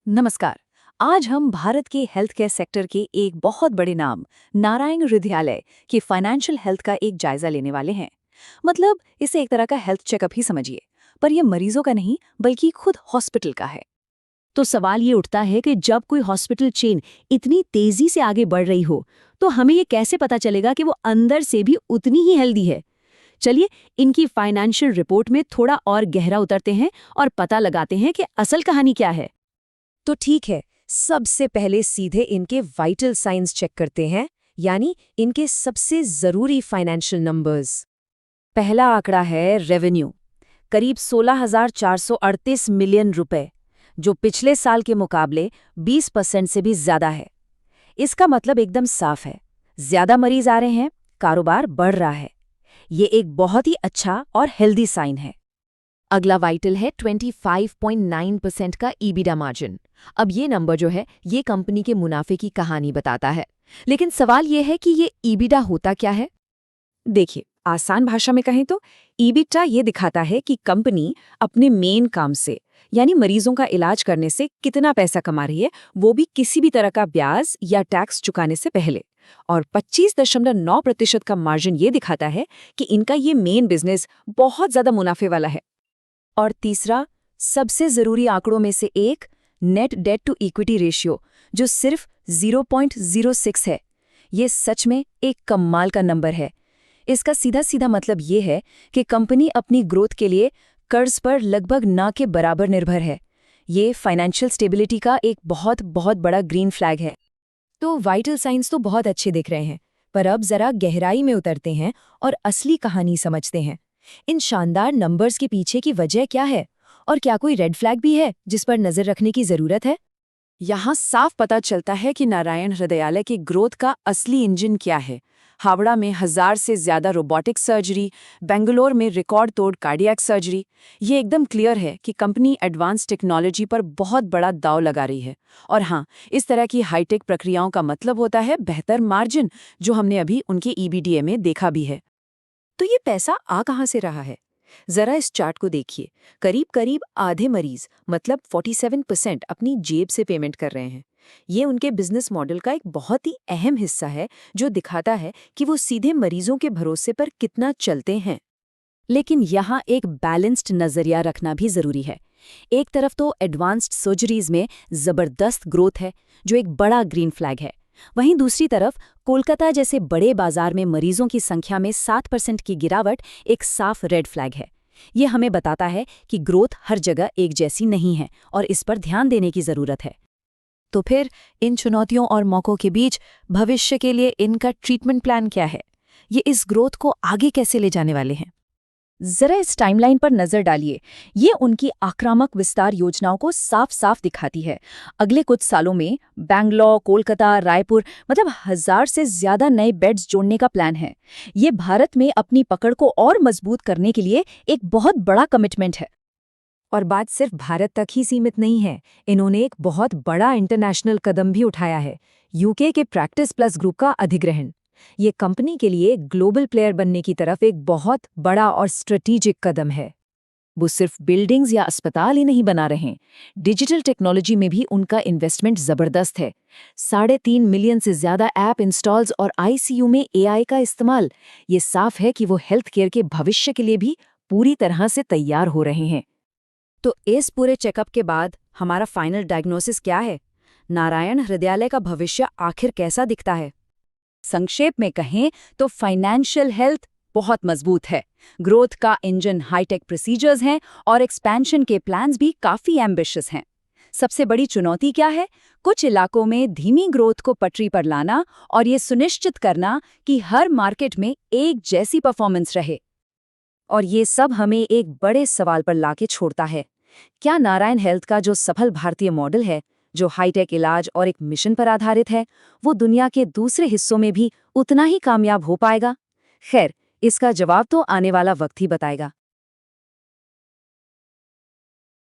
नमस्कार। आज हम भारत के हेल्थ केयर सेक्टर के एक बहुत बड़े नाम नारायण हृदयालय की फाइनेंशियल हेल्थ का एक जायजा लेने वाले हैं। मतलब इसे एक तरह का हेल्थ चेकअप ही समझिए, पर यह मरीजों का नहीं बल्कि खुद हॉस्पिटल का है। तो सवाल ये उठता है कि जब कोई हॉस्पिटल चेन इतनी तेजी से आगे बढ़ रही हो तो हमें ये कैसे पता चलेगा कि वो अंदर से भी उतनी ही हेल्दी है। चलिए इनकी फाइनेंशियल रिपोर्ट में थोड़ा और गहरा उतरते हैं और पता लगाते हैं कि असल कहानी क्या है। तो ठीक है, सबसे पहले सीधे इनके वाइटल साइंस चेक करते हैं, यानी इनके सबसे जरूरी फाइनेंशियल नंबर्स। पहला आंकड़ा है रेवेन्यू, करीब 16,438 मिलियन रुपए, जो पिछले साल के मुकाबले 20% से भी ज्यादा है। इसका मतलब एकदम साफ है, ज्यादा मरीज आ रहे हैं, कारोबार बढ़ रहा है। ये एक बहुत ही अच्छा और हेल्दी साइन है। अगला वाइटल है 25.9% का ईबिडा मार्जिन। अब ये नंबर जो है ये कंपनी के मुनाफे की कहानी बताता है। लेकिन सवाल ये है कि ये ईबिडा होता क्या है? देखिए, आसान भाषा में कहें तो ईबिटा ये दिखाता है कि कंपनी अपने मेन काम से यानी मरीजों का इलाज करने से कितना पैसा कमा रही है, वो भी किसी भी तरह का ब्याज या टैक्स चुकाने से पहले। और 25.9% का मार्जिन ये दिखाता है कि इनका ये मेन बिजनेस बहुत ज्यादा मुनाफे वाला है। और तीसरा, सबसे जरूरी आंकड़ों में से एक, net debt to equity ratio, जो सिर्फ 0.06 है। ये सच में एक कमाल का नंबर है। इसका सीधा सीधा मतलब ये है कि कंपनी अपनी ग्रोथ के लिए कर्ज पर लगभग ना के बराबर निर्भर है। ये फाइनेंशियल स्टेबिलिटी का एक बहुत बहुत बड़ा ग्रीन फ्लैग है। तो वाइटल साइंस तो बहुत अच्छे दिख रहे हैं, पर अब जरा गहराई में उतरते हैं और असली कहानी समझते हैं। इन शानदार नंबर्स के पीछे की वजह क्या है, और क्या कोई रेड फ्लैग भी है जिस पर नजर रखने की जरूरत है? यहाँ साफ पता चलता है कि नारायण हृदयालय की ग्रोथ का असली इंजन क्या है। हावड़ा में 1000 से ज्यादा रोबोटिक सर्जरी, बेंगलोर में रिकॉर्ड तोड़ कार्डियक सर्जरी। ये एकदम क्लियर है कि कंपनी एडवांस टेक्नोलॉजी पर बहुत बड़ा दांव लगा रही है। और हाँ, इस तरह की हाईटेक प्रक्रियाओं का मतलब होता है बेहतर मार्जिन, जो हमने अभी उनके ईबीडीए में देखा भी है। तो ये पैसा आ कहाँ से रहा है? जरा इस चार्ट को देखिए। करीब करीब आधे मरीज, मतलब 47% अपनी जेब से पेमेंट कर रहे हैं। ये उनके बिजनेस मॉडल का एक बहुत ही अहम हिस्सा है, जो दिखाता है कि वो सीधे मरीजों के भरोसे पर कितना चलते हैं। लेकिन यहाँ एक बैलेंस्ड नजरिया रखना भी जरूरी है। एक तरफ तो एडवांस्ड सर्जरीज में जबरदस्त ग्रोथ है, जो एक बड़ा ग्रीन फ्लैग है। वहीं दूसरी तरफ कोलकाता जैसे बड़े बाजार में मरीजों की संख्या में 7% की गिरावट एक साफ रेड फ्लैग है। ये हमें बताता है कि ग्रोथ हर जगह एक जैसी नहीं है और इस पर ध्यान देने की जरूरत है। तो फिर इन चुनौतियों और मौकों के बीच भविष्य के लिए इनका ट्रीटमेंट प्लान क्या है? ये इस ग्रोथ को आगे कैसे ले जाने वाले हैं? जरा इस टाइमलाइन पर नजर डालिए। ये उनकी आक्रामक विस्तार योजनाओं को साफ साफ दिखाती है। अगले कुछ सालों में बैंगलोर, कोलकाता, रायपुर, मतलब 1000 से ज्यादा नए बेड्स जोड़ने का प्लान है। ये भारत में अपनी पकड़ को और मजबूत करने के लिए एक बहुत बड़ा कमिटमेंट है। और बात सिर्फ भारत तक ही सीमित नहीं है। इन्होंने एक बहुत बड़ा इंटरनेशनल कदम भी उठाया है, यूके के प्रैक्टिस प्लस ग्रुप का अधिग्रहण। ये कंपनी के लिए ग्लोबल प्लेयर बनने की तरफ एक बहुत बड़ा और स्ट्रेटेजिक कदम है। वो सिर्फ बिल्डिंग्स या अस्पताल ही नहीं बना रहे, डिजिटल टेक्नोलॉजी में भी उनका इन्वेस्टमेंट जबरदस्त है। 3.5 मिलियन से ज्यादा ऐप इंस्टॉल्स और आईसीयू में एआई का इस्तेमाल। ये साफ है कि वो हेल्थ केयर के भविष्य के लिए भी पूरी तरह से तैयार हो रहे हैं। तो इस पूरे चेकअप के बाद हमारा फाइनल डायग्नोसिस क्या है? नारायण हृदयालय का भविष्य आखिर कैसा दिखता है? संक्षेप में कहें तो फाइनेंशियल हेल्थ बहुत मजबूत है, ग्रोथ का इंजन हाईटेक प्रोसीजर्स हैं और एक्सपेंशन के प्लान्स भी काफी एम्बिशियस हैं। सबसे बड़ी चुनौती क्या है? कुछ इलाकों में धीमी ग्रोथ को पटरी पर लाना और ये सुनिश्चित करना कि हर मार्केट में एक जैसी परफॉर्मेंस रहे। और ये सब हमें एक बड़े सवाल पर लाके छोड़ता है। क्या नारायण हेल्थ का जो सफल भारतीय मॉडल है, जो हाईटेक इलाज और एक मिशन पर आधारित है, वो दुनिया के दूसरे हिस्सों में भी उतना ही कामयाब हो पाएगा? खैर, इसका जवाब तो आने वाला वक्त ही बताएगा।